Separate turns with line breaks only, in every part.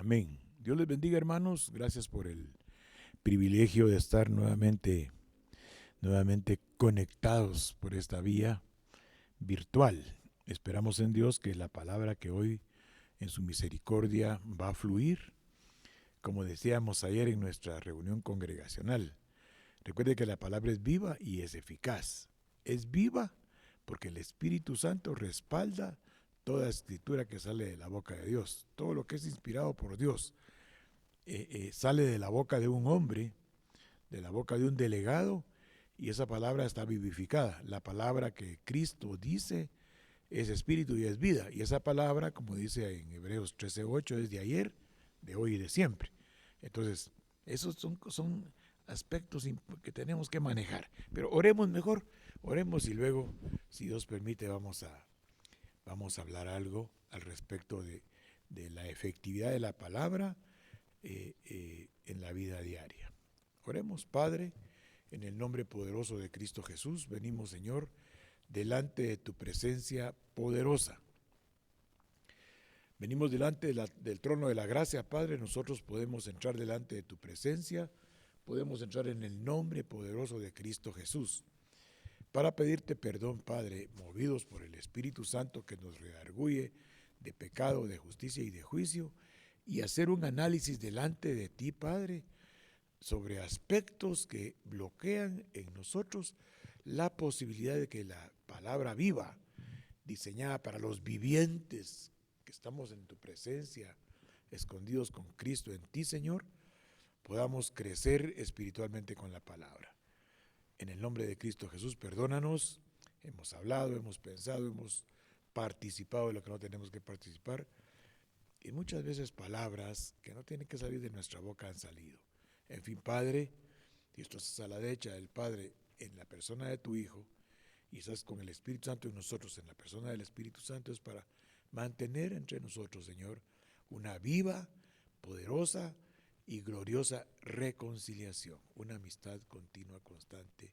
Amén. Dios les bendiga, hermanos. Gracias por el privilegio de estar nuevamente conectados por esta vía virtual. Esperamos en Dios que la palabra que hoy en su misericordia va a fluir, como decíamos ayer en nuestra reunión congregacional. Recuerde que la palabra es viva y es eficaz. Es viva porque el Espíritu Santo respalda toda escritura que sale de la boca de Dios. Todo lo que es inspirado por Dios sale de la boca de un hombre, de la boca de un delegado, y esa palabra está vivificada. La palabra que Cristo dice es espíritu y es vida. Y esa palabra, como dice en Hebreos 13:8, es de ayer, de hoy y de siempre. Entonces, esos son aspectos que tenemos que manejar. Pero oremos mejor, oremos y luego, si Dios permite, vamos a hablar algo al respecto de la efectividad de la palabra en la vida diaria. Oremos, Padre, en el nombre poderoso de Cristo Jesús. Venimos, Señor, delante de tu presencia poderosa. Venimos delante del trono de la gracia, Padre. Nosotros podemos entrar delante de tu presencia, podemos entrar en el nombre poderoso de Cristo Jesús, para pedirte perdón, Padre, movidos por el Espíritu Santo que nos redarguye de pecado, de justicia y de juicio, y hacer un análisis delante de ti, Padre, sobre aspectos que bloquean en nosotros la posibilidad de que la palabra viva, diseñada para los vivientes que estamos en tu presencia, escondidos con Cristo en ti, Señor, podamos crecer espiritualmente con la palabra. En el nombre de Cristo Jesús, perdónanos. Hemos hablado, hemos pensado, hemos participado de lo que no tenemos que participar. Y muchas veces palabras que no tienen que salir de nuestra boca han salido. En fin, Padre, y esto es a la derecha del Padre en la persona de tu Hijo, y estás con el Espíritu Santo en nosotros, en la persona del Espíritu Santo, es para mantener entre nosotros, Señor, una viva, poderosa y gloriosa reconciliación, una amistad continua, constante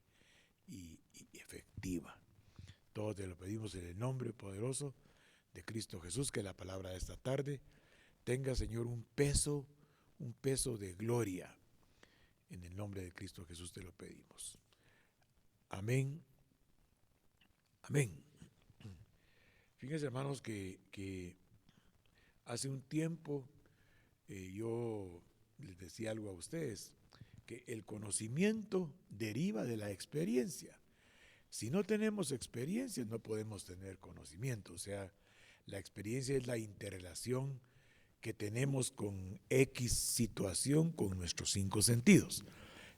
y efectiva. Todo te lo pedimos en el nombre poderoso de Cristo Jesús, que la palabra de esta tarde tenga, Señor, un peso de gloria. En el nombre de Cristo Jesús te lo pedimos. Amén. Amén. Fíjense, hermanos, que hace un tiempo yo les decía algo a ustedes, que el conocimiento deriva de la experiencia. Si no tenemos experiencia, no podemos tener conocimiento. O sea, la experiencia es la interrelación que tenemos con X situación con nuestros 5 sentidos.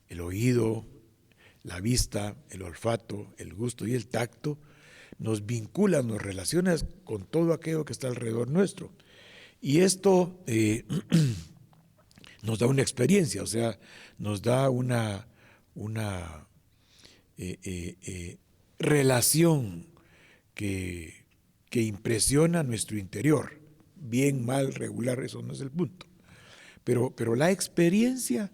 El oído, la vista, el olfato, el gusto y el tacto nos vinculan, nos relacionan con todo aquello que está alrededor nuestro. Y esto nos da una experiencia, o sea, nos da una relación que impresiona nuestro interior. Bien, mal, regular, eso no es el punto. Pero la experiencia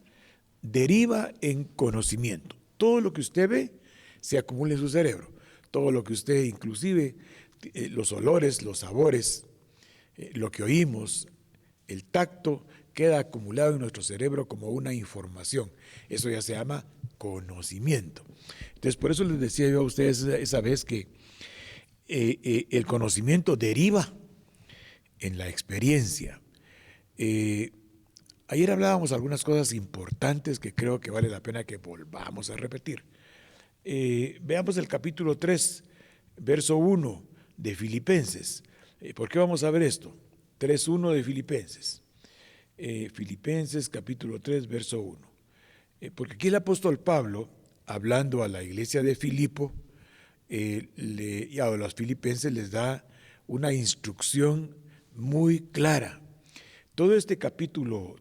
deriva en conocimiento. Todo lo que usted ve se acumula en su cerebro. Todo lo que usted, inclusive los olores, los sabores, lo que oímos, el tacto, queda acumulado en nuestro cerebro como una información. Eso ya se llama conocimiento. Entonces, por eso les decía yo a ustedes esa vez que el conocimiento deriva en la experiencia. Ayer hablábamos algunas cosas importantes que creo que vale la pena que volvamos a repetir. Veamos el capítulo 3, verso 1 de Filipenses. ¿Por qué vamos a ver esto? 3:1 de Filipenses. Filipenses capítulo 3, verso 1. Porque aquí el apóstol Pablo, hablando a la iglesia de Filipo, y a los filipenses les da una instrucción muy clara. Todo este capítulo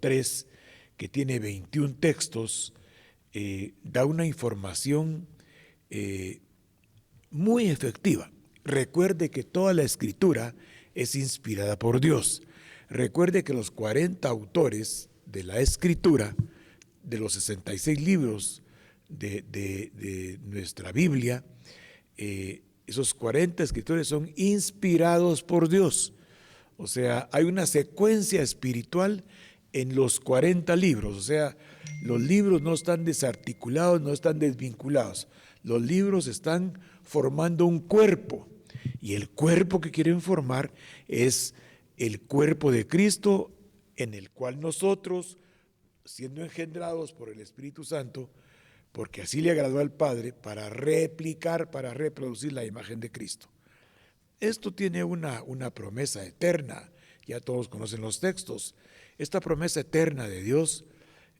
3, que tiene 21 textos, da una información muy efectiva. Recuerde que toda la escritura es inspirada por Dios. Recuerde que los 40 autores de la escritura, de los 66 libros de nuestra Biblia, esos 40 escritores son inspirados por Dios. O sea, hay una secuencia espiritual en los 40 libros. O sea, los libros no están desarticulados, no están desvinculados. Los libros están formando un cuerpo. Y el cuerpo que quieren formar es el cuerpo de Cristo, en el cual nosotros, siendo engendrados por el Espíritu Santo, porque así le agradó al Padre, para replicar, para reproducir la imagen de Cristo. Esto tiene una promesa eterna, ya todos conocen los textos. Esta promesa eterna de Dios,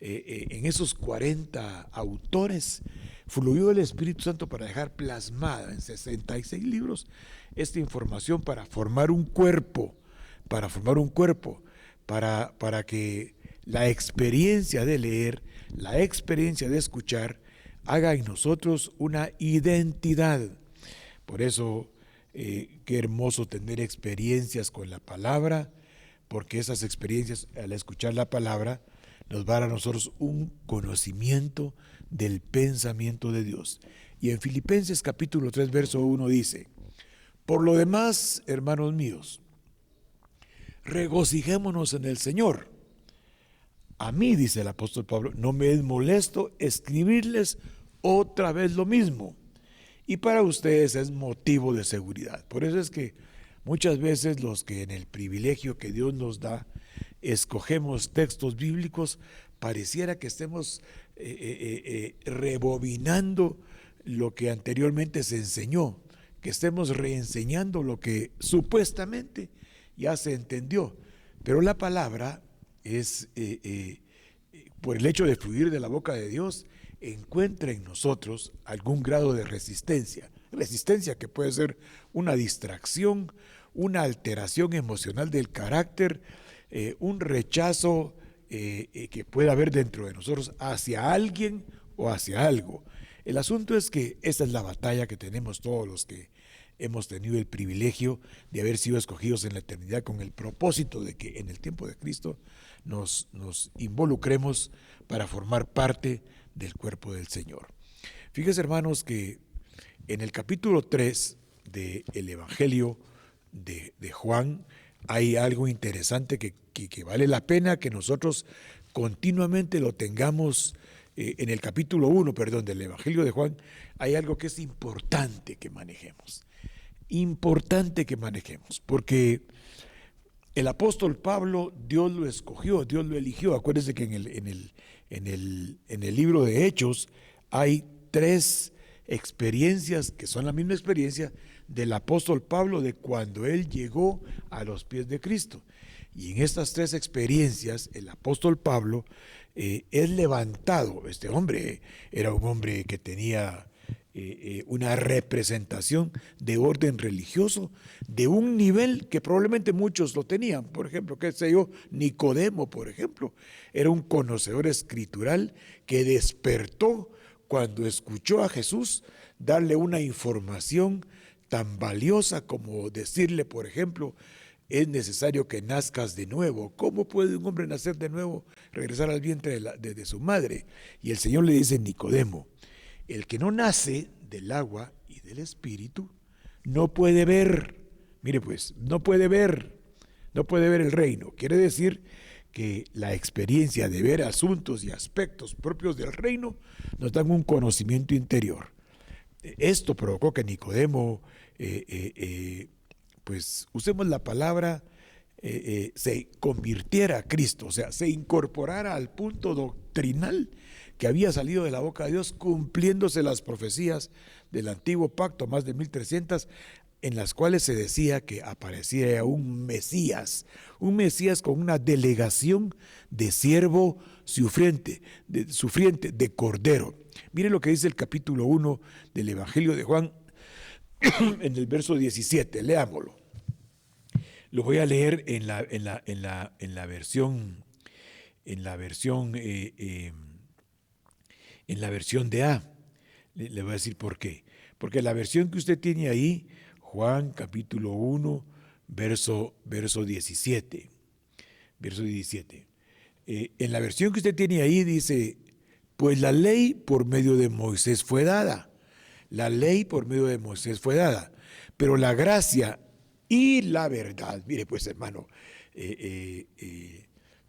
en esos 40 autores, fluyó el Espíritu Santo para dejar plasmada en 66 libros esta información para formar un cuerpo, para que la experiencia de leer, la experiencia de escuchar, haga en nosotros una identidad. Por eso, qué hermoso tener experiencias con la palabra, porque esas experiencias, al escuchar la palabra, nos van a dar a nosotros un conocimiento del pensamiento de Dios. Y en Filipenses capítulo 3, verso 1 dice: por lo demás, hermanos míos, regocijémonos en el Señor. A mí, dice el apóstol Pablo, no me es molesto escribirles otra vez lo mismo. Y para ustedes es motivo de seguridad. Por eso es que muchas veces los que en el privilegio que Dios nos da, escogemos textos bíblicos, pareciera que estemos rebobinando lo que anteriormente se enseñó, que estemos reenseñando lo que supuestamente ya se entendió. Pero la palabra es, por el hecho de fluir de la boca de Dios, encuentra en nosotros algún grado de resistencia que puede ser una distracción, una alteración emocional del carácter, un rechazo que pueda haber dentro de nosotros hacia alguien o hacia algo. El asunto es que esta es la batalla que tenemos todos los que hemos tenido el privilegio de haber sido escogidos en la eternidad con el propósito de que en el tiempo de Cristo nos involucremos para formar parte del cuerpo del Señor. Fíjense, hermanos, que en el capítulo 3 del Evangelio de Juan hay algo interesante que vale la pena que nosotros continuamente lo tengamos. En el capítulo 1, del Evangelio de Juan, hay algo que es importante que manejemos. Importante que manejemos, porque el apóstol Pablo, Dios lo escogió, Dios lo eligió. Acuérdense que en el libro de Hechos hay 3 experiencias que son la misma experiencia del apóstol Pablo de cuando él llegó a los pies de Cristo. Y en estas 3 experiencias, el apóstol Pablo es levantado. Este hombre era un hombre que tenía una representación de orden religioso de un nivel que probablemente muchos lo tenían. Por ejemplo, qué sé yo, Nicodemo, por ejemplo, era un conocedor escritural que despertó cuando escuchó a Jesús darle una información tan valiosa como decirle, por ejemplo, es necesario que nazcas de nuevo. ¿Cómo puede un hombre nacer de nuevo, regresar al vientre de su madre? Y el Señor le dice: Nicodemo, el que no nace del agua y del Espíritu no puede ver. Mire pues, no puede ver el reino. Quiere decir que la experiencia de ver asuntos y aspectos propios del reino nos dan un conocimiento interior. Esto provocó que Nicodemo, pues usemos la palabra, se convirtiera a Cristo, o sea, se incorporara al punto doctrinal que había salido de la boca de Dios, cumpliéndose las profecías del antiguo pacto, más de 1300, en las cuales se decía que aparecía un Mesías con una delegación de siervo sufriente, de cordero. Mire lo que dice el capítulo 1 del Evangelio de Juan, en el verso 17, leámoslo. Lo voy a leer en la versión de A. Le voy a decir por qué. Porque la versión que usted tiene ahí, Juan capítulo 1, verso 17. Verso 17. En la versión que usted tiene ahí dice: pues la ley por medio de Moisés fue dada. La ley por medio de Moisés fue dada. Pero la gracia y la verdad. Mire pues, hermano,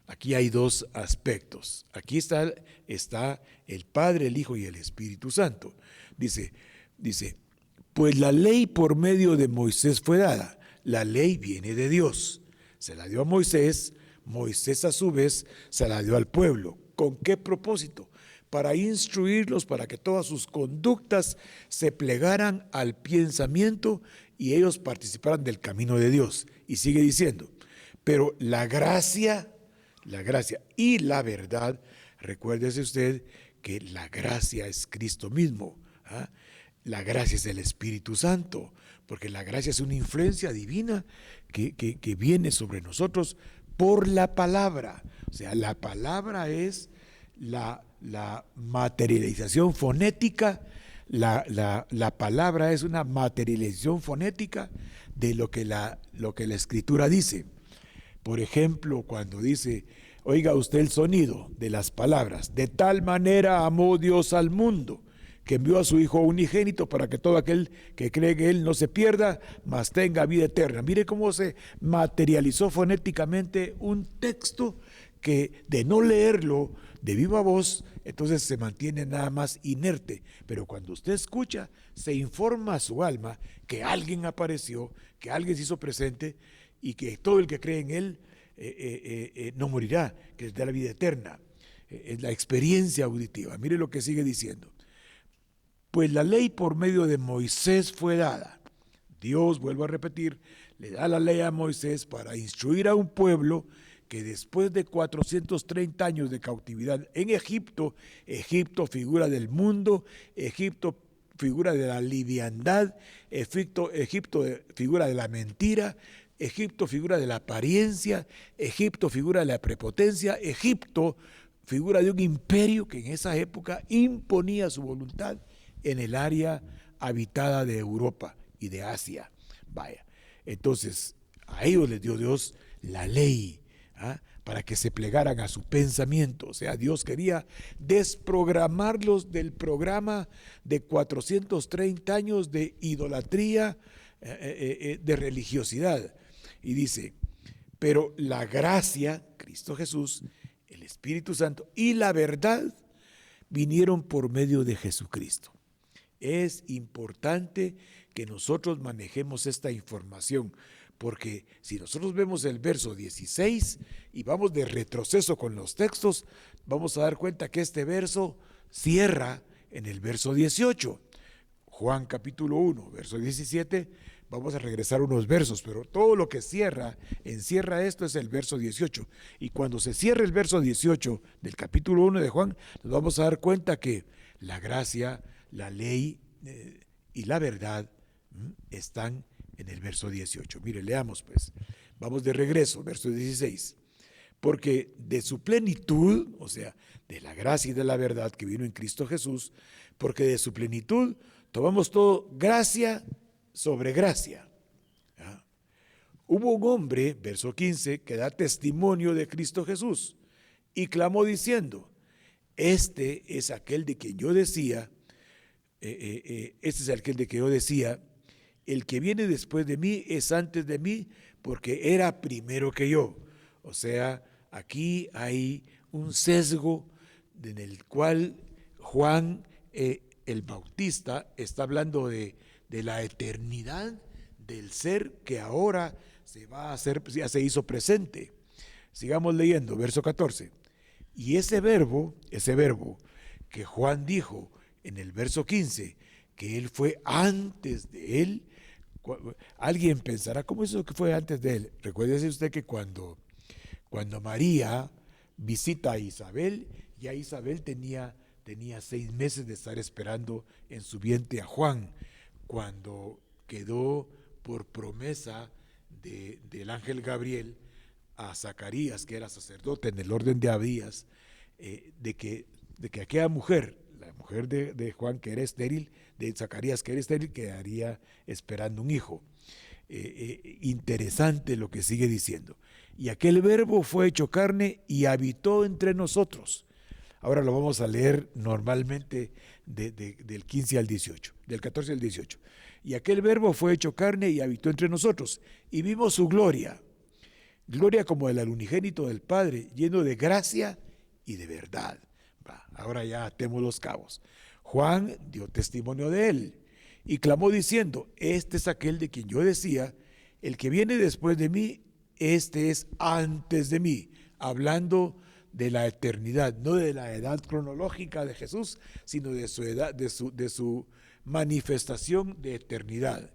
aquí hay dos aspectos. Aquí está el Padre, el Hijo y el Espíritu Santo. Dice, pues la ley por medio de Moisés fue dada. La ley viene de Dios. Se la dio a Moisés, Moisés a su vez se la dio al pueblo. ¿Con qué propósito? Para instruirlos, para que todas sus conductas se plegaran al pensamiento y ellos participaran del camino de Dios. Y sigue diciendo, pero la gracia y la verdad, recuérdese usted que la gracia es Cristo mismo, ¿ah? La gracia es el Espíritu Santo, porque la gracia es una influencia divina que viene sobre nosotros por la palabra. O sea, la palabra es la materialización fonética. La palabra es una materialización fonética de lo que la Escritura dice. Por ejemplo, cuando dice, oiga usted el sonido de las palabras, de tal manera amó Dios al mundo, que envió a su Hijo unigénito para que todo aquel que cree en Él no se pierda, mas tenga vida eterna. Mire cómo se materializó fonéticamente un texto que de no leerlo de viva voz, entonces se mantiene nada más inerte. Pero cuando usted escucha, se informa a su alma que alguien apareció, que alguien se hizo presente y que todo el que cree en Él no morirá, que les da la vida eterna. Es la experiencia auditiva. Mire lo que sigue diciendo. Pues la ley por medio de Moisés fue dada. Dios, vuelvo a repetir, le da la ley a Moisés para instruir a un pueblo que después de 430 años de cautividad en Egipto, Egipto figura del mundo, Egipto figura de la liviandad, Egipto figura de la mentira, Egipto figura de la apariencia, Egipto figura de la prepotencia, Egipto figura de un imperio que en esa época imponía su voluntad en el área habitada de Europa y de Asia. Vaya, entonces a ellos les dio Dios la ley, ¿ah? Para que se plegaran a su pensamiento. O sea, Dios quería desprogramarlos del programa de 430 años de idolatría, de religiosidad. Y dice, pero la gracia, Cristo Jesús, el Espíritu Santo y la verdad vinieron por medio de Jesucristo. Es importante que nosotros manejemos esta información, porque si nosotros vemos el verso 16 y vamos de retroceso con los textos, vamos a dar cuenta que este verso cierra en el verso 18. Juan capítulo 1, verso 17, vamos a regresar unos versos, pero todo lo que encierra esto es el verso 18. Y cuando se cierra el verso 18 del capítulo 1 de Juan, nos vamos a dar cuenta que la gracia, la ley y la verdad están en el verso 18. Mire, leamos pues. Vamos de regreso, verso 16. Porque de su plenitud, o sea, de la gracia y de la verdad que vino en Cristo Jesús, porque de su plenitud tomamos todo gracia sobre gracia. ¿Ah? Hubo un hombre, verso 15, que da testimonio de Cristo Jesús y clamó diciendo, este es aquel de quien yo decía, el que viene después de mí es antes de mí, porque era primero que yo. O sea, aquí hay un sesgo en el cual Juan el Bautista está hablando de la eternidad del ser que ahora se va a hacer, ya se hizo presente. Sigamos leyendo, verso 14. Y ese verbo que Juan dijo en el verso 15, que él fue antes de él, alguien pensará, ¿cómo es eso que fue antes de él? Recuérdese usted que cuando María visita a Isabel, ya Isabel tenía 6 meses de estar esperando en su vientre a Juan, cuando quedó por promesa del ángel Gabriel a Zacarías, que era sacerdote en el orden de Abías, de que aquella mujer, la mujer de Juan que era estéril, de Zacarías que era estéril, quedaría esperando un hijo. Interesante lo que sigue diciendo. Y aquel verbo fue hecho carne y habitó entre nosotros. Ahora lo vamos a leer normalmente del 15 al 18, del 14 al 18. Y aquel verbo fue hecho carne y habitó entre nosotros, y vimos su gloria, gloria como el unigénito del Padre, lleno de gracia y de verdad. Ahora ya atemos los cabos. Juan dio testimonio de él y clamó diciendo: este es aquel de quien yo decía, el que viene después de mí, este es antes de mí, hablando de la eternidad, no de la edad cronológica de Jesús, sino de su edad, de su manifestación de eternidad.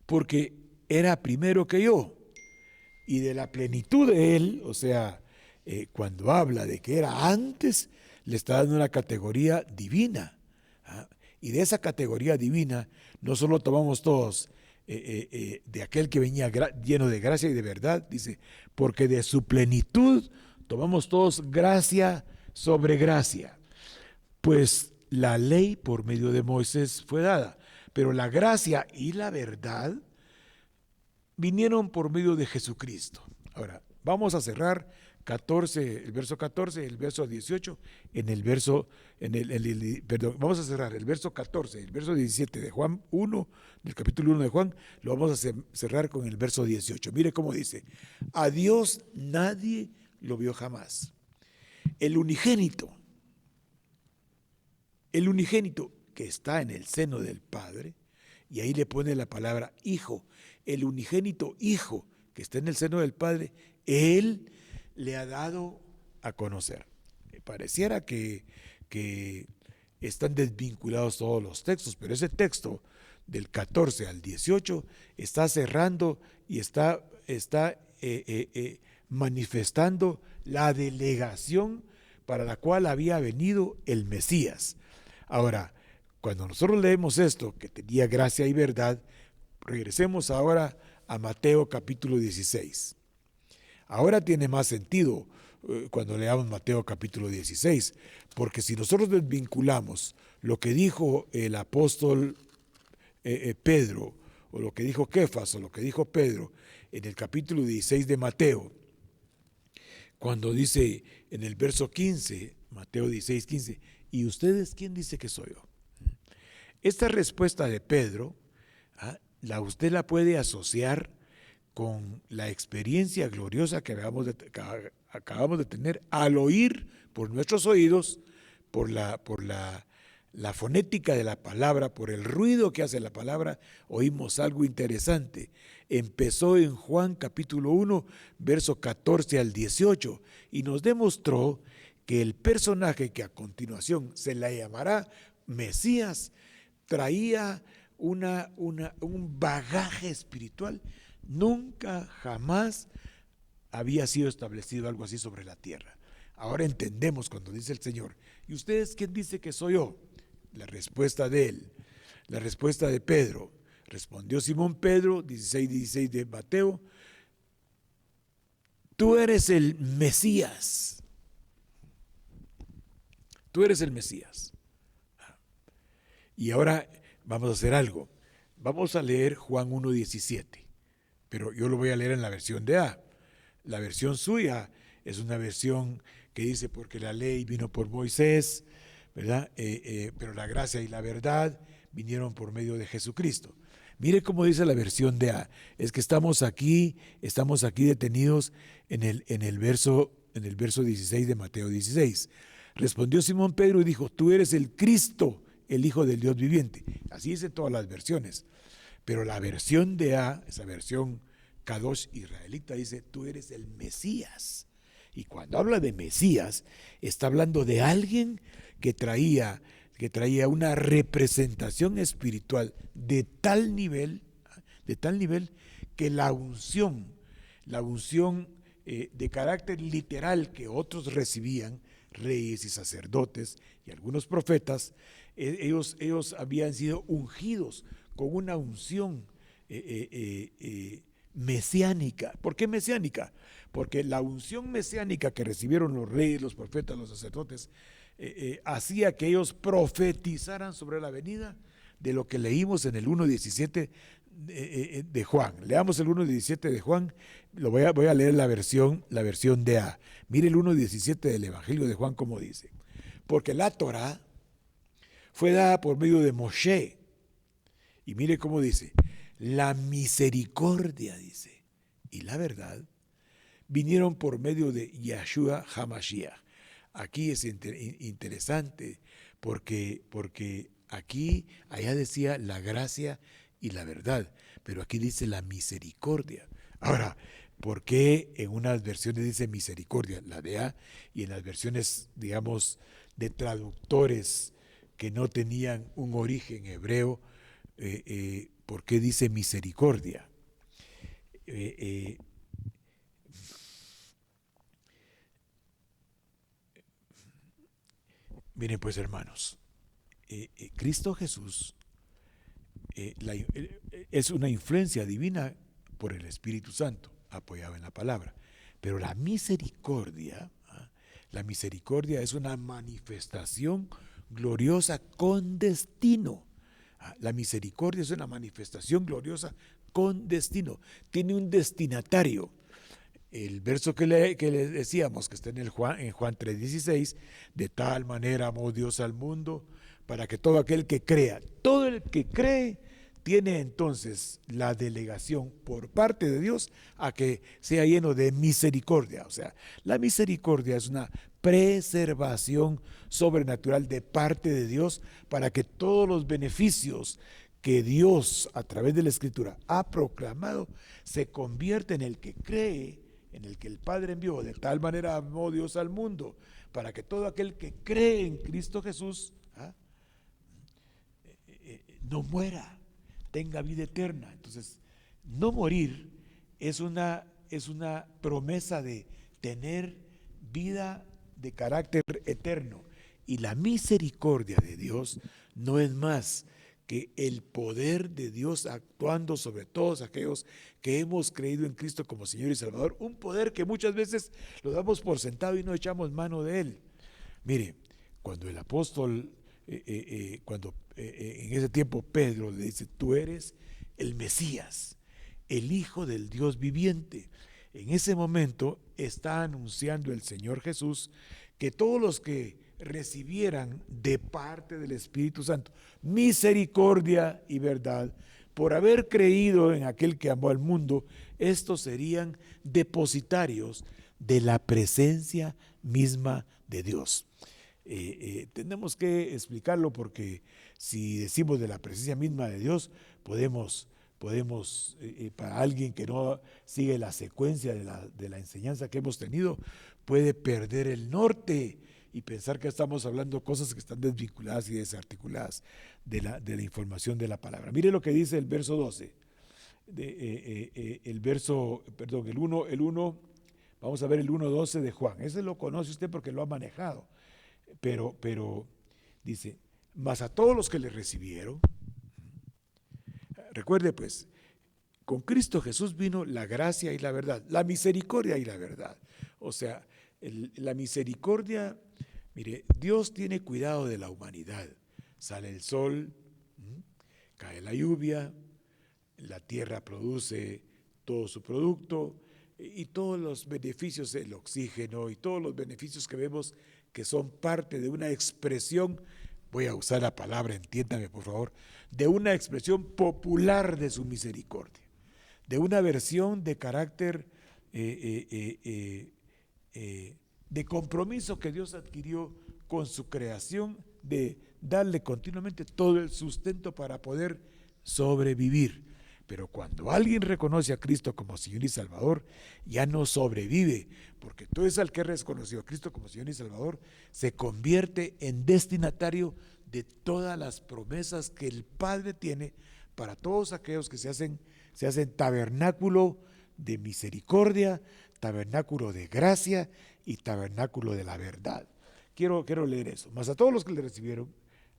Porque era primero que yo, y de la plenitud de él, o sea, cuando habla de que era antes, le está dando una categoría divina. Y de esa categoría divina, no solo tomamos todos de aquel que venía lleno de gracia y de verdad, dice, porque de su plenitud tomamos todos gracia sobre gracia. Pues la ley por medio de Moisés fue dada, pero la gracia y la verdad vinieron por medio de Jesucristo. Ahora, vamos a cerrar el verso 14, el verso 18, vamos a cerrar el verso 14, el verso 17 de Juan 1, del capítulo 1 de Juan, lo vamos a cerrar con el verso 18. Mire cómo dice: a Dios nadie lo vio jamás. El unigénito que está en el seno del Padre, y ahí le pone la palabra hijo, el unigénito hijo que está en el seno del Padre, Él le ha dado a conocer. Pareciera que están desvinculados todos los textos, pero ese texto del 14 al 18 está cerrando y está manifestando la delegación para la cual había venido el Mesías. Ahora, cuando nosotros leemos esto, que tenía gracia y verdad, regresemos ahora a Mateo capítulo 16. Ahora tiene más sentido cuando leamos Mateo capítulo 16, porque si nosotros desvinculamos lo que dijo el apóstol Pedro, o lo que dijo Kefas, o lo que dijo Pedro en el capítulo 16 de Mateo, cuando dice en el verso 15, Mateo 16, 15, ¿y ustedes quién dice que soy yo? Esta respuesta de Pedro, usted la puede asociar con la experiencia gloriosa que acabamos de tener al oír por nuestros oídos, por la fonética de la palabra, por el ruido que hace la palabra, oímos algo interesante. Empezó en Juan capítulo 1, verso 14 al 18, y nos demostró que el personaje que a continuación se le llamará Mesías traía un bagaje espiritual. Nunca, jamás había sido establecido algo así sobre la tierra. Ahora entendemos cuando dice el Señor: ¿y ustedes quién dice que soy yo? La respuesta de él, la respuesta de Pedro. Respondió Simón Pedro, 16 de Mateo: tú eres el Mesías. Tú eres el Mesías. Y ahora vamos a hacer algo. Vamos a leer Juan 1:17. Pero yo lo voy a leer en la versión de A. La versión suya es una versión que dice: porque la ley vino por Moisés, ¿verdad? Pero la gracia y la verdad vinieron por medio de Jesucristo. Mire cómo dice la versión de A. Es que estamos aquí detenidos en el verso 16 de Mateo 16. Respondió Simón Pedro y dijo: tú eres el Cristo, el Hijo del Dios viviente. Así dicen todas las versiones. Pero la versión de A, esa versión Kadosh israelita, dice: tú eres el Mesías. Y cuando habla de Mesías, está hablando de alguien que traía una representación espiritual de tal nivel que la unción de carácter literal que otros recibían, reyes y sacerdotes y algunos profetas, ellos habían sido ungidos con una unción mesiánica. ¿Por qué mesiánica? Porque la unción mesiánica que recibieron los reyes, los profetas, los sacerdotes, hacía que ellos profetizaran sobre la venida de lo que leímos en el 1:17 de Juan. Leamos el 1:17 de Juan. Voy a leer la versión DA. Mire el 1:17 del Evangelio de Juan como dice. Porque la Torá fue dada por medio de Moshe. Y mire cómo dice. La misericordia, dice, y la verdad vinieron por medio de Yahshua HaMashiach. Aquí es interesante porque allá decía la gracia y la verdad, pero aquí dice la misericordia. Ahora, ¿por qué en unas versiones dice misericordia, la DA, y en las versiones, digamos, de traductores que no tenían un origen hebreo, ¿por qué dice misericordia? Miren pues, hermanos, Cristo Jesús es una influencia divina por el Espíritu Santo, apoyado en la palabra. Pero la misericordia es una manifestación gloriosa con destino. La misericordia es una manifestación gloriosa con destino. Tiene un destinatario. El verso que le decíamos, que está en Juan 3:16, de tal manera amó Dios al mundo, para que todo aquel que crea, todo el que cree, tiene entonces la delegación por parte de Dios a que sea lleno de misericordia. O sea, la misericordia es una preservación sobrenatural de parte de Dios para que todos los beneficios que Dios a través de la Escritura ha proclamado se convierta en el que cree, en el que el Padre envió. De tal manera amó Dios al mundo, para que todo aquel que cree en Cristo Jesús no muera, tenga vida eterna. Entonces, no morir es una promesa de tener vida de carácter eterno. Y la misericordia de Dios no es más que el poder de Dios actuando sobre todos aquellos que hemos creído en Cristo como Señor y Salvador, un poder que muchas veces lo damos por sentado y no echamos mano de él. Mire, cuando el apóstol, en ese tiempo Pedro le dice, tú eres el Mesías, el Hijo del Dios viviente. En ese momento está anunciando el Señor Jesús que todos los que recibieran de parte del Espíritu Santo misericordia y verdad por haber creído en aquel que amó al mundo, estos serían depositarios de la presencia misma de Dios. Tenemos que explicarlo porque si decimos de la presencia misma de Dios, podemos para alguien que no sigue la secuencia de la enseñanza que hemos tenido, puede perder el norte y pensar que estamos hablando cosas que están desvinculadas y desarticuladas de la información de la palabra. Mire lo que dice el verso 12, el 1, vamos a ver el 1:12 de Juan. Ese lo conoce usted porque lo ha manejado, pero dice, mas a todos los que le recibieron, recuerde pues, con Cristo Jesús vino la gracia y la verdad, la misericordia y la verdad. O sea, la misericordia, mire, Dios tiene cuidado de la humanidad. Sale el sol, cae la lluvia, la tierra produce todo su producto y todos los beneficios, el oxígeno y todos los beneficios que vemos que son parte de una expresión, voy a usar la palabra, entiéndame por favor, de una expresión popular de su misericordia, de una versión de carácter de compromiso que Dios adquirió con su creación, de darle continuamente todo el sustento para poder sobrevivir. Pero cuando alguien reconoce a Cristo como Señor y Salvador, ya no sobrevive, porque todo es al que reconoció a Cristo como Señor y Salvador, se convierte en destinatario de todas las promesas que el Padre tiene para todos aquellos que se hacen tabernáculo de misericordia, tabernáculo de gracia y tabernáculo de la verdad. Quiero leer eso. Mas a todos los que le recibieron,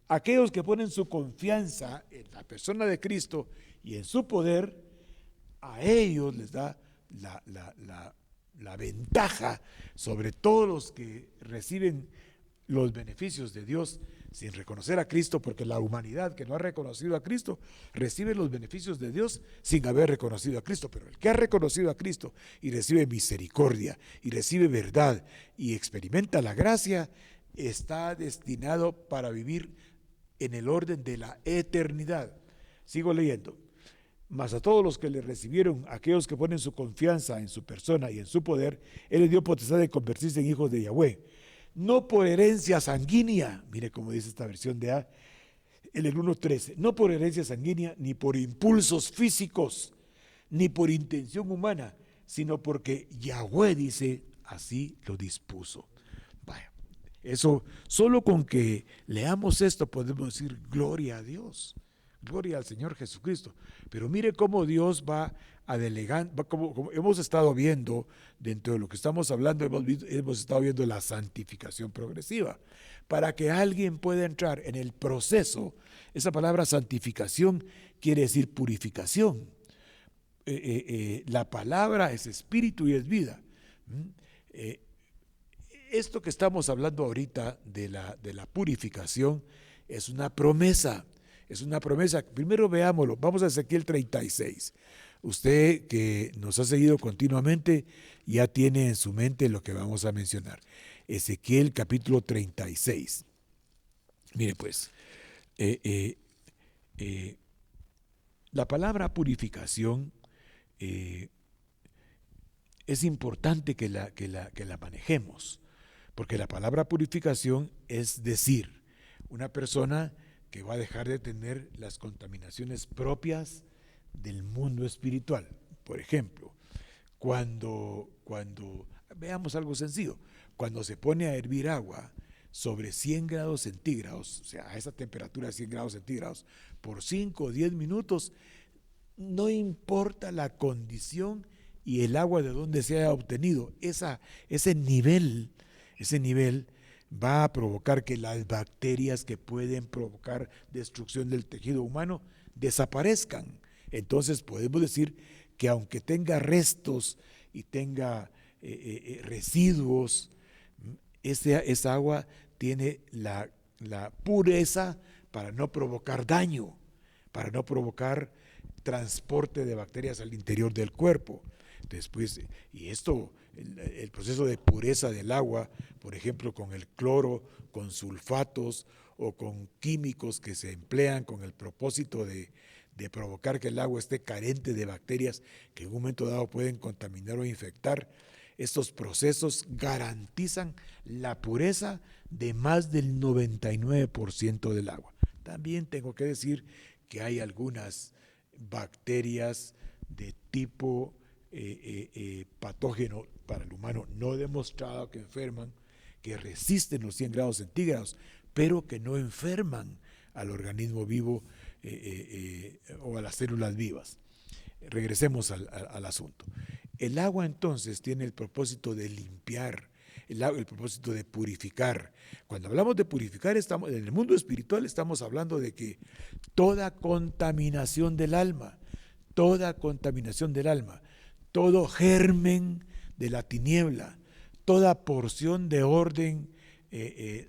aquellos que ponen su confianza en la persona de Cristo y en su poder, a ellos les da la ventaja sobre todos los que reciben los beneficios de Dios sin reconocer a Cristo, porque la humanidad que no ha reconocido a Cristo recibe los beneficios de Dios sin haber reconocido a Cristo. Pero el que ha reconocido a Cristo y recibe misericordia y recibe verdad y experimenta la gracia, está destinado para vivir en el orden de la eternidad. Sigo leyendo. Mas a todos los que le recibieron, aquellos que ponen su confianza en su persona y en su poder, Él les dio potestad de convertirse en hijos de Yahweh. No por herencia sanguínea, mire cómo dice esta versión de A, en el 1.13, no por herencia sanguínea, ni por impulsos físicos, ni por intención humana, sino porque Yahweh dice, así lo dispuso. Vaya, eso, solo con que leamos esto podemos decir gloria a Dios. Gloria al Señor Jesucristo. Pero mire cómo Dios va a delegar, como hemos estado viendo, dentro de lo que estamos hablando, hemos estado viendo la santificación progresiva. Para que alguien pueda entrar en el proceso, esa palabra santificación quiere decir purificación. La palabra es espíritu y es vida. Esto que estamos hablando ahorita de la purificación es una promesa. Es una promesa. Primero veámoslo. Vamos a Ezequiel 36. Usted que nos ha seguido continuamente ya tiene en su mente lo que vamos a mencionar. Ezequiel capítulo 36. Mire pues, la palabra purificación es importante que la manejemos, porque la palabra purificación es decir, una persona que va a dejar de tener las contaminaciones propias del mundo espiritual. Por ejemplo, cuando veamos algo sencillo, cuando se pone a hervir agua sobre 100 grados centígrados, o sea, a esa temperatura de 100 grados centígrados, por 5 o 10 minutos, no importa la condición y el agua de donde se haya obtenido, ese nivel va a provocar que las bacterias que pueden provocar destrucción del tejido humano desaparezcan. Entonces podemos decir que aunque tenga restos y tenga residuos, esa agua tiene la pureza para no provocar daño, para no provocar transporte de bacterias al interior del cuerpo. Después, y esto, el proceso de pureza del agua, por ejemplo, con el cloro, con sulfatos o con químicos que se emplean con el propósito de provocar que el agua esté carente de bacterias que en un momento dado pueden contaminar o infectar. Estos procesos garantizan la pureza de más del 99% del agua. También tengo que decir que hay algunas bacterias de tipo patógeno para el humano no demostrado que enferman, que resisten los 100 grados centígrados, pero que no enferman al organismo vivo o a las células vivas. Regresemos al asunto. El agua entonces tiene el propósito de limpiar, el propósito de purificar. Cuando hablamos de purificar, en el mundo espiritual estamos hablando de que toda contaminación del alma, todo germen de la tiniebla, toda porción de orden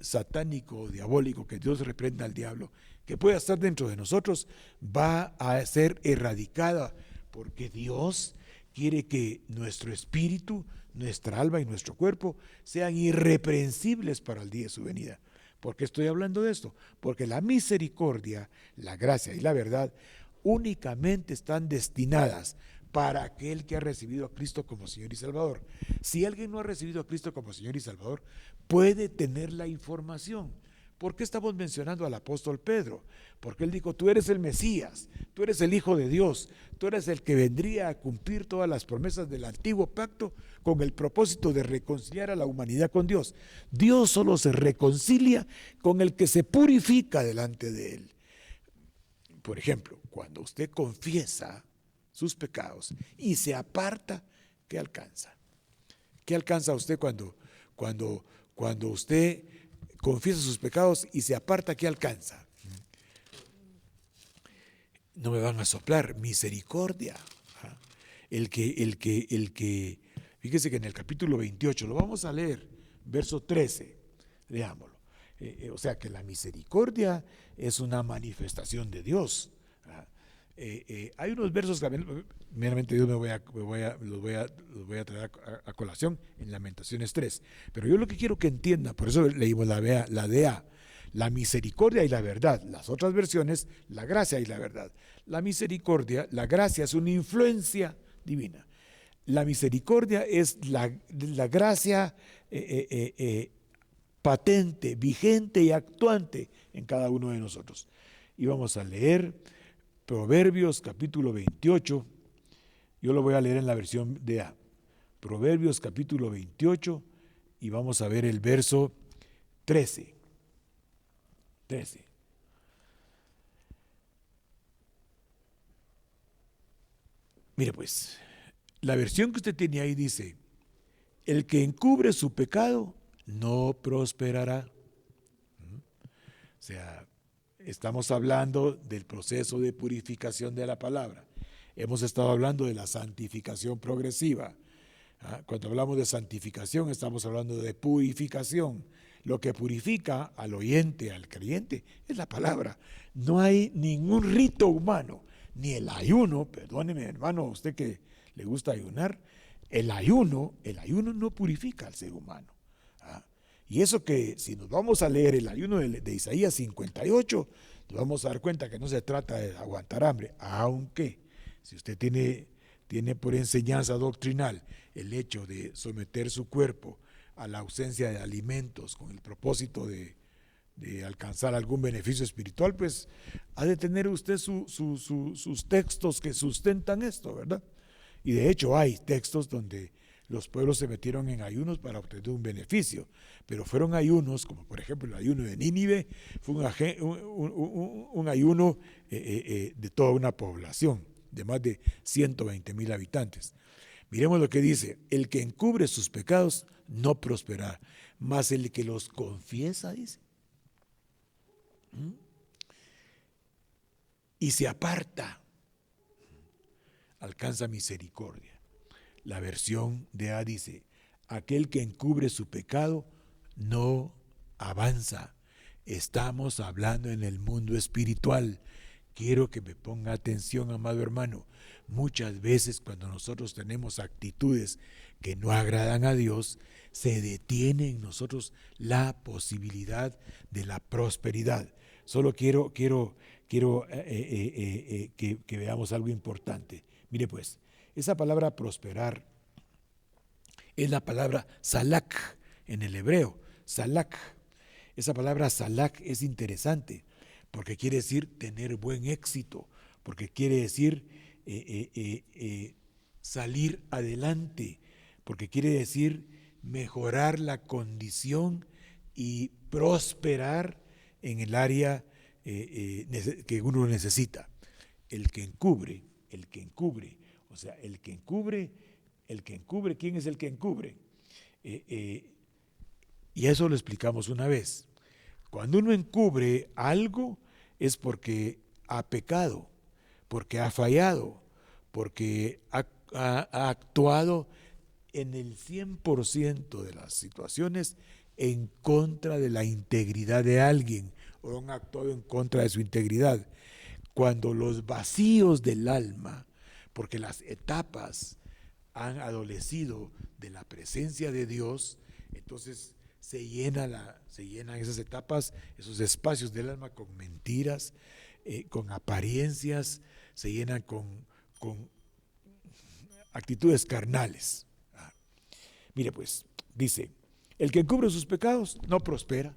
satánico o diabólico, que Dios reprenda al diablo, que pueda estar dentro de nosotros, va a ser erradicada, porque Dios quiere que nuestro espíritu, nuestra alma y nuestro cuerpo sean irreprensibles para el día de su venida. ¿Por qué estoy hablando de esto? Porque la misericordia, la gracia y la verdad únicamente están destinadas para aquel que ha recibido a Cristo como Señor y Salvador. Si alguien no ha recibido a Cristo como Señor y Salvador, puede tener la información. ¿Por qué estamos mencionando al apóstol Pedro? Porque él dijo, tú eres el Mesías, tú eres el Hijo de Dios, tú eres el que vendría a cumplir todas las promesas del antiguo pacto con el propósito de reconciliar a la humanidad con Dios. Dios solo se reconcilia con el que se purifica delante de él. Por ejemplo, cuando usted confiesa sus pecados y se aparta, ¿qué alcanza? ¿Qué alcanza usted cuando usted confiesa sus pecados y se aparta? ¿Qué alcanza? No me van a soplar, misericordia. Fíjese que en el capítulo 28, lo vamos a leer, verso 13, leámoslo. O sea que la misericordia es una manifestación de Dios. Hay unos versos que meramente Dios los voy a traer a colación en Lamentaciones 3. Pero yo lo que quiero que entienda, por eso leímos la DA, la misericordia y la verdad. Las otras versiones, la gracia y la verdad. La misericordia, la gracia es una influencia divina. La misericordia es la gracia patente, vigente y actuante en cada uno de nosotros. Y vamos a leer Proverbios capítulo 28, yo lo voy a leer en la versión de A. Proverbios capítulo 28 y vamos a ver el verso 13. Mire pues, la versión que usted tiene ahí dice, el que encubre su pecado no prosperará. O sea, estamos hablando del proceso de purificación de la palabra. Hemos estado hablando de la santificación progresiva. Cuando hablamos de santificación, estamos hablando de purificación. Lo que purifica al oyente, al creyente, es la palabra. No hay ningún rito humano, ni el ayuno, perdóneme hermano, a usted que le gusta ayunar, el ayuno no purifica al ser humano. Y eso que si nos vamos a leer el ayuno de Isaías 58, nos vamos a dar cuenta que no se trata de aguantar hambre, aunque si usted tiene por enseñanza doctrinal el hecho de someter su cuerpo a la ausencia de alimentos con el propósito de alcanzar algún beneficio espiritual, pues ha de tener usted sus textos que sustentan esto, ¿verdad? Y de hecho hay textos donde los pueblos se metieron en ayunos para obtener un beneficio, pero fueron ayunos, como por ejemplo el ayuno de Nínive, fue un ayuno de toda una población, de más de 120,000 habitantes. Miremos lo que dice, el que encubre sus pecados no prosperará, mas el que los confiesa, dice, y se aparta, alcanza misericordia. La versión de A dice, aquel que encubre su pecado no avanza. Estamos hablando en el mundo espiritual. Quiero que me ponga atención, amado hermano. Muchas veces cuando nosotros tenemos actitudes que no agradan a Dios, se detiene en nosotros la posibilidad de la prosperidad. Solo quiero que veamos algo importante. Mire pues, esa palabra prosperar es la palabra salak en el hebreo, salak. Esa palabra salak es interesante porque quiere decir tener buen éxito, porque quiere decir salir adelante, porque quiere decir mejorar la condición y prosperar en el área que uno necesita. El que encubre, o sea, el que encubre, ¿quién es el que encubre? Y eso lo explicamos una vez. Cuando uno encubre algo es porque ha pecado, porque ha fallado, porque ha actuado en el 100% de las situaciones en contra de la integridad de alguien o han actuado en contra de su integridad. Cuando los vacíos del alma, porque las etapas han adolecido de la presencia de Dios, entonces se llenan esas etapas, esos espacios del alma con mentiras, con apariencias, se llenan con actitudes carnales. Mire pues, dice, el que encubre sus pecados no prospera,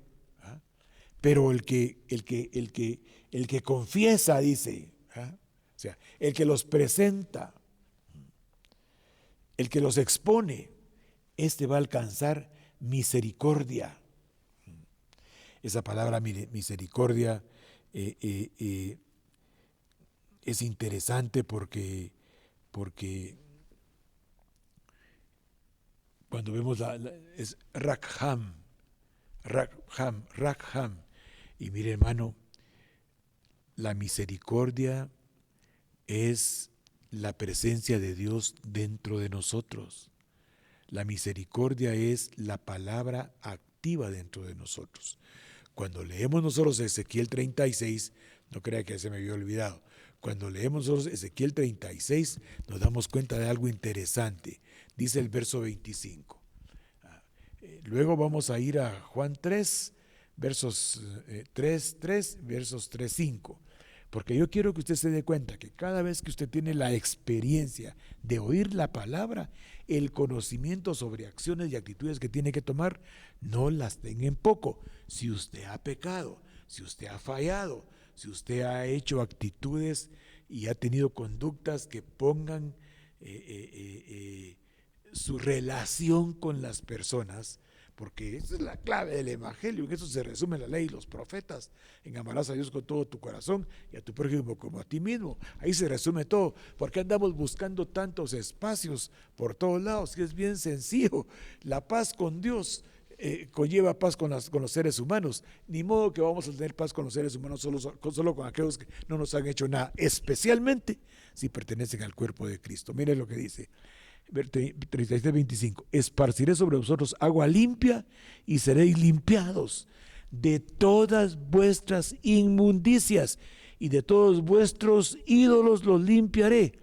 pero el que confiesa, dice, o sea, el que los presenta, el que los expone, este va a alcanzar misericordia. Esa palabra misericordia es interesante porque cuando vemos es Rakham. Y mire hermano, la misericordia es la presencia de Dios dentro de nosotros. La misericordia es la palabra activa dentro de nosotros. Cuando leemos nosotros Ezequiel 36, no crea que se me había olvidado, cuando leemos nosotros Ezequiel 36 nos damos cuenta de algo interesante. Dice el verso 25. Luego vamos a ir a Juan 3, versos 3, versos 3, 5. Porque yo quiero que usted se dé cuenta que cada vez que usted tiene la experiencia de oír la palabra, el conocimiento sobre acciones y actitudes que tiene que tomar, no las tenga en poco. Si usted ha pecado, si usted ha fallado, si usted ha hecho actitudes y ha tenido conductas que pongan su relación con las personas, porque esa es la clave del evangelio, en eso se resume la ley y los profetas, en amarás a Dios con todo tu corazón y a tu prójimo como a ti mismo. Ahí se resume todo. ¿Por qué andamos buscando tantos espacios por todos lados? Que es bien sencillo. La paz con Dios conlleva paz con los seres humanos. Ni modo que vamos a tener paz con los seres humanos solo con aquellos que no nos han hecho nada, especialmente si pertenecen al cuerpo de Cristo. Miren lo que dice 36:25. Esparciré sobre vosotros agua limpia y seréis limpiados de todas vuestras inmundicias y de todos vuestros ídolos los limpiaré.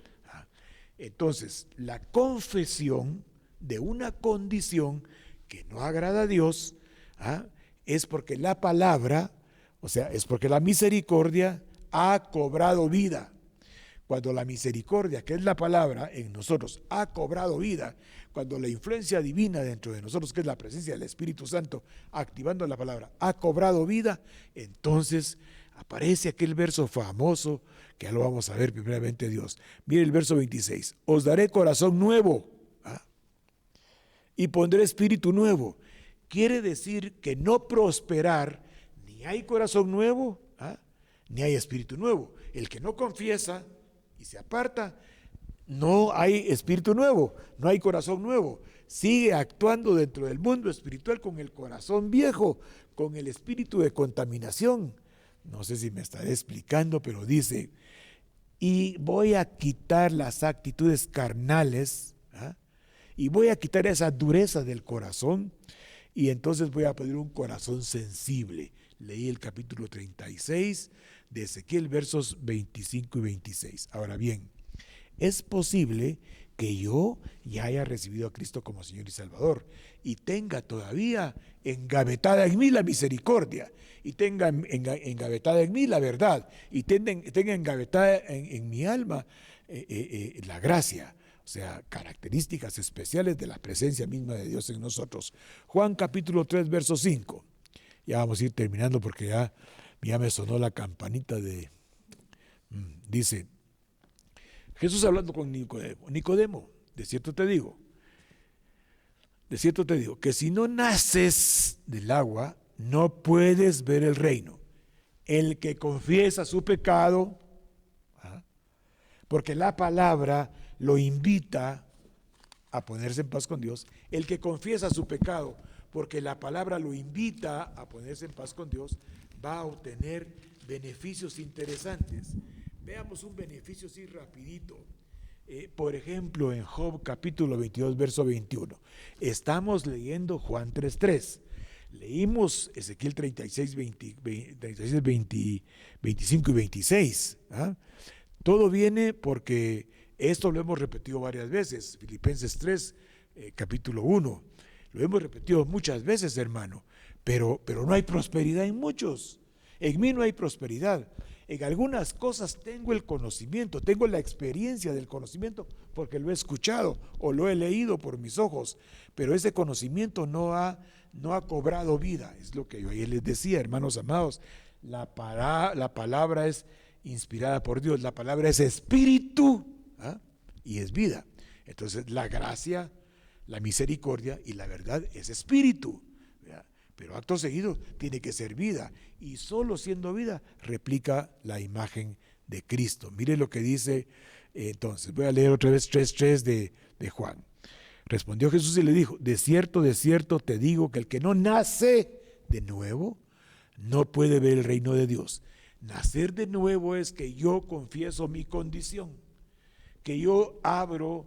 Entonces, la confesión de una condición que no agrada a Dios es porque la palabra, o sea, es porque la misericordia ha cobrado vida. Cuando la misericordia, que es la palabra, en nosotros ha cobrado vida, cuando la influencia divina dentro de nosotros, que es la presencia del Espíritu Santo, activando la palabra, ha cobrado vida, entonces aparece aquel verso famoso, que ya lo vamos a ver primeramente Dios. Mire el verso 26, os daré corazón nuevo y pondré espíritu nuevo. Quiere decir que no prosperar, ni hay corazón nuevo, ni hay espíritu nuevo. El que no confiesa y se aparta, no hay espíritu nuevo, no hay corazón nuevo. Sigue actuando dentro del mundo espiritual con el corazón viejo, con el espíritu de contaminación. No sé si me estaré explicando, pero dice, y voy a quitar las actitudes carnales, y voy a quitar esa dureza del corazón, y entonces voy a pedir un corazón sensible. Leí el capítulo 36 de Ezequiel, versos 25 y 26. Ahora bien, es posible que yo ya haya recibido a Cristo como Señor y Salvador y tenga todavía engavetada en mí la misericordia, y tenga engavetada en mí la verdad, y tenga engavetada en mi alma la gracia. O sea, características especiales de la presencia misma de Dios en nosotros. Juan capítulo 3, verso 5. Ya vamos a ir terminando porque ya me sonó la campanita de... Dice, Jesús hablando con Nicodemo. Nicodemo, de cierto te digo, que si no naces del agua, no puedes ver el reino. El que confiesa su pecado, porque la palabra lo invita a ponerse en paz con Dios. El que confiesa su pecado, porque la palabra lo invita a ponerse en paz con Dios, va a obtener beneficios interesantes. Veamos un beneficio así rapidito. Por ejemplo, en Job capítulo 22, verso 21. Estamos leyendo Juan 3:3. Leímos Ezequiel 36, 25 y 26. Todo viene porque esto lo hemos repetido varias veces. Filipenses 3, capítulo 1. Lo hemos repetido muchas veces, hermano, pero no hay prosperidad en muchos. En mí no hay prosperidad. En algunas cosas tengo el conocimiento, tengo la experiencia del conocimiento porque lo he escuchado o lo he leído por mis ojos, pero ese conocimiento no ha cobrado vida. Es lo que yo ayer les decía, hermanos amados, la palabra es inspirada por Dios, la palabra es espíritu y es vida. Entonces la gracia, la misericordia y la verdad es espíritu, ¿verdad? Pero acto seguido tiene que ser vida, y solo siendo vida replica la imagen de Cristo. Mire lo que dice entonces, voy a leer otra vez 3:3 de Juan. Respondió Jesús y le dijo, de cierto te digo que el que no nace de nuevo no puede ver el reino de Dios. Nacer de nuevo es que yo confieso mi condición, que yo abro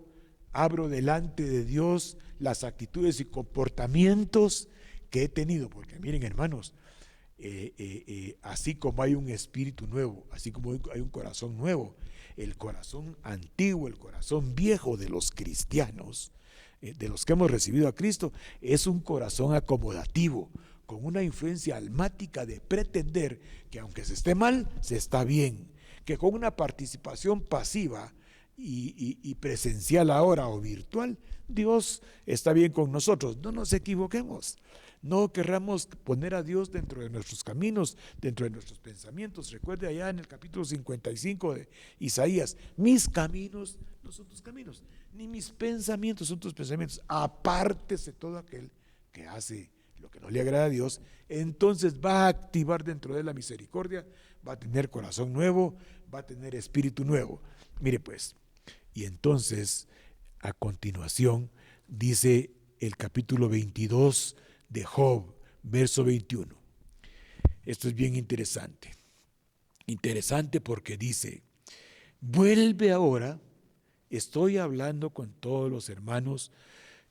delante de Dios las actitudes y comportamientos que he tenido. Porque miren, hermanos, así como hay un espíritu nuevo, así como hay un corazón nuevo, el corazón antiguo, el corazón viejo de los cristianos, de los que hemos recibido a Cristo, es un corazón acomodativo, con una influencia almática de pretender que aunque se esté mal, se está bien, que con una participación pasiva y presencial ahora o virtual, Dios está bien con nosotros. No nos equivoquemos. No querramos poner a Dios dentro de nuestros caminos, dentro de nuestros pensamientos. Recuerde allá en el capítulo 55 de Isaías, mis caminos no son tus caminos, ni mis pensamientos son tus pensamientos. Apártese todo aquel que hace lo que no le agrada a Dios, entonces va a activar dentro de la misericordia, va a tener corazón nuevo, va a tener espíritu nuevo. Mire pues, y entonces a continuación dice el capítulo 22 de Job, verso 21. Esto es bien interesante. Interesante porque dice, vuelve ahora, estoy hablando con todos los hermanos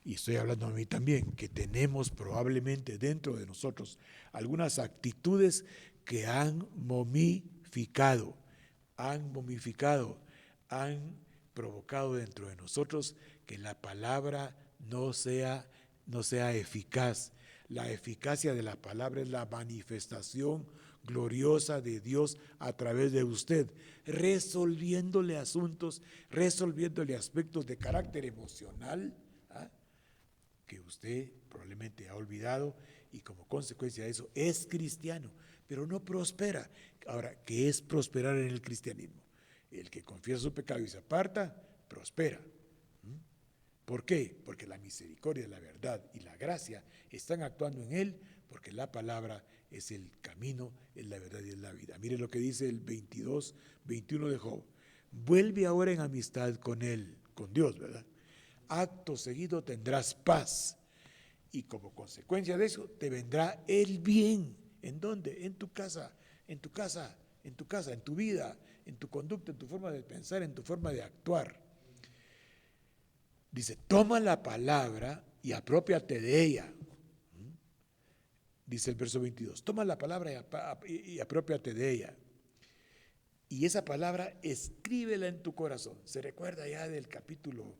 y estoy hablando a mí también, que tenemos probablemente dentro de nosotros algunas actitudes que han momificado, han provocado dentro de nosotros que la palabra no sea eficaz. La eficacia de la palabra es la manifestación gloriosa de Dios a través de usted, resolviéndole asuntos, resolviéndole aspectos de carácter emocional, que usted probablemente ha olvidado y como consecuencia de eso es cristiano, pero no prospera. Ahora, ¿qué es prosperar en el cristianismo? El que confiesa su pecado y se aparta, prospera. ¿Por qué? Porque la misericordia, la verdad y la gracia están actuando en él, porque la palabra es el camino, es la verdad y es la vida. Mire lo que dice el 22, 21 de Job. Vuelve ahora en amistad con él, con Dios, ¿verdad? Acto seguido tendrás paz y como consecuencia de eso te vendrá el bien. ¿En dónde? En tu casa, en tu casa, en tu casa, en tu vida, en tu conducta, en tu forma de pensar, en tu forma de actuar. Dice, toma la palabra y apropiate de ella. Dice el verso 22, toma la palabra y apropiate de ella. Y esa palabra escríbela en tu corazón. Se recuerda ya del capítulo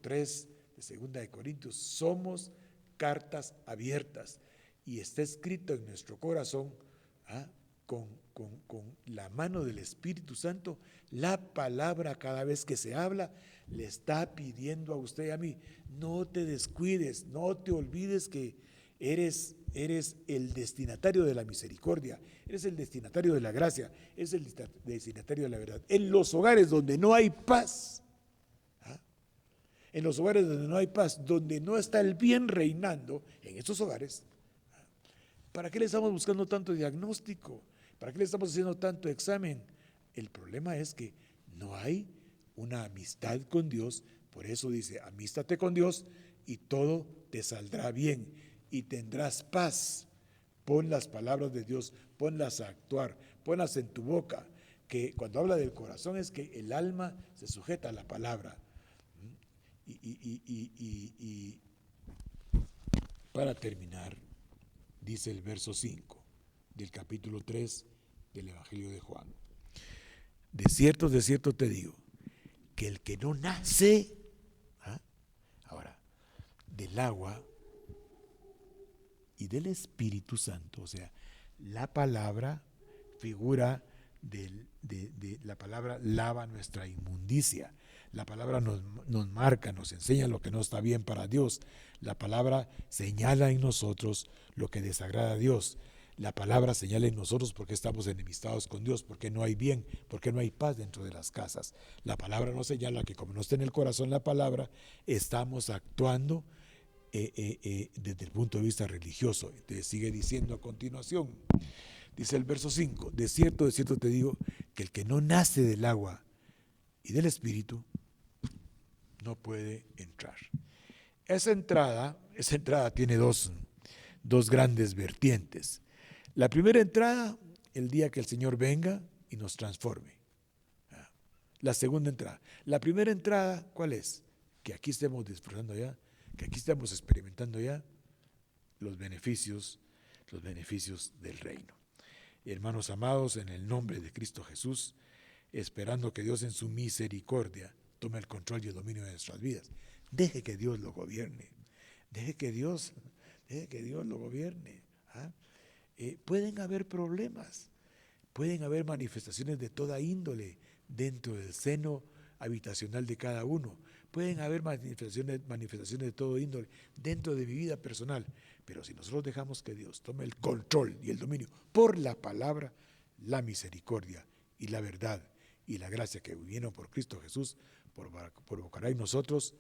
3 de Segunda de Corintios, somos cartas abiertas y está escrito en nuestro corazón, con la mano del Espíritu Santo, la palabra cada vez que se habla le está pidiendo a usted y a mí, no te descuides, no te olvides que eres el destinatario de la misericordia, eres el destinatario de la gracia, eres el destinatario de la verdad. En los hogares donde no hay paz, en los hogares donde no hay paz, donde no está el bien reinando, en esos hogares, ¿para qué le estamos buscando tanto diagnóstico? ¿Para qué le estamos haciendo tanto examen? El problema es que no hay una amistad con Dios, por eso dice, amístate con Dios y todo te saldrá bien y tendrás paz. Pon las palabras de Dios, ponlas a actuar, ponlas en tu boca, que cuando habla del corazón es que el alma se sujeta a la palabra. Y para terminar, dice el verso 5 del capítulo 3 del Evangelio de Juan. De cierto te digo, que el que no nace, ahora, del agua y del Espíritu Santo, o sea, la palabra figura de la palabra lava nuestra inmundicia. La palabra nos marca, nos enseña lo que no está bien para Dios. La palabra señala en nosotros lo que desagrada a Dios. La palabra señala en nosotros por qué estamos enemistados con Dios, por qué no hay bien, por qué no hay paz dentro de las casas. La palabra nos señala que como no está en el corazón la palabra, estamos actuando desde el punto de vista religioso. Entonces sigue diciendo a continuación, dice el verso 5, de cierto te digo, que el que no nace del agua y del Espíritu, no puede entrar. Esa entrada tiene dos grandes vertientes. La primera entrada, el día que el Señor venga y nos transforme. La segunda entrada. La primera entrada, ¿cuál es? Que aquí estemos disfrutando ya, que aquí estemos experimentando ya los beneficios los beneficios del reino. Hermanos amados, en el nombre de Cristo Jesús, esperando que Dios en su misericordia tome el control y el dominio de nuestras vidas. Deje que Dios lo gobierne. Deje que Dios lo gobierne. ¿Ah? Pueden haber problemas, pueden haber manifestaciones de toda índole dentro del seno habitacional de cada uno. Pueden haber manifestaciones de todo índole dentro de mi vida personal. Pero si nosotros dejamos que Dios tome el control y el dominio por la palabra, la misericordia y la verdad y la gracia que vinieron por Cristo Jesús, provocará en nosotros,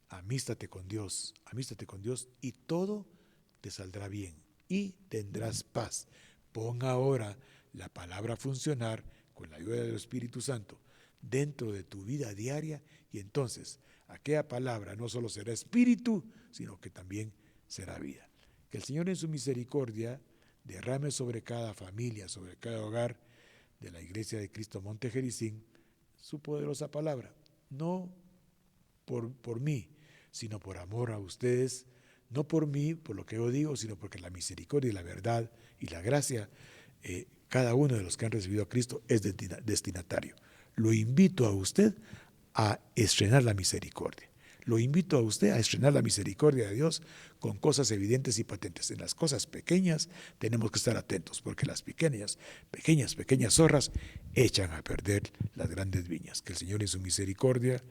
amístate con Dios y todo te saldrá bien y tendrás paz. Ponga ahora la palabra a funcionar con la ayuda del Espíritu Santo dentro de tu vida diaria, y entonces aquella palabra no solo será espíritu, sino que también será vida. Que el Señor en su misericordia derrame sobre cada familia, sobre cada hogar de la Iglesia de Cristo Monte Jericín su poderosa palabra, no por mí, sino por amor a ustedes, no por mí, por lo que yo digo, sino porque la misericordia y la verdad y la gracia, cada uno de los que han recibido a Cristo es destinatario. Lo invito a usted a estrenar la misericordia. Lo invito a usted a estrenar la misericordia de Dios con cosas evidentes y patentes. En las cosas pequeñas tenemos que estar atentos, porque las pequeñas zorras echan a perder las grandes viñas. Que el Señor en su misericordia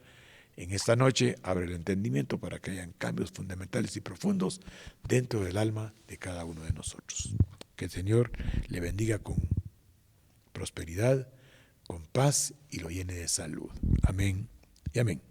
en esta noche abre el entendimiento para que hayan cambios fundamentales y profundos dentro del alma de cada uno de nosotros. Que el Señor le bendiga con prosperidad, con paz y lo llene de salud. Amén y amén.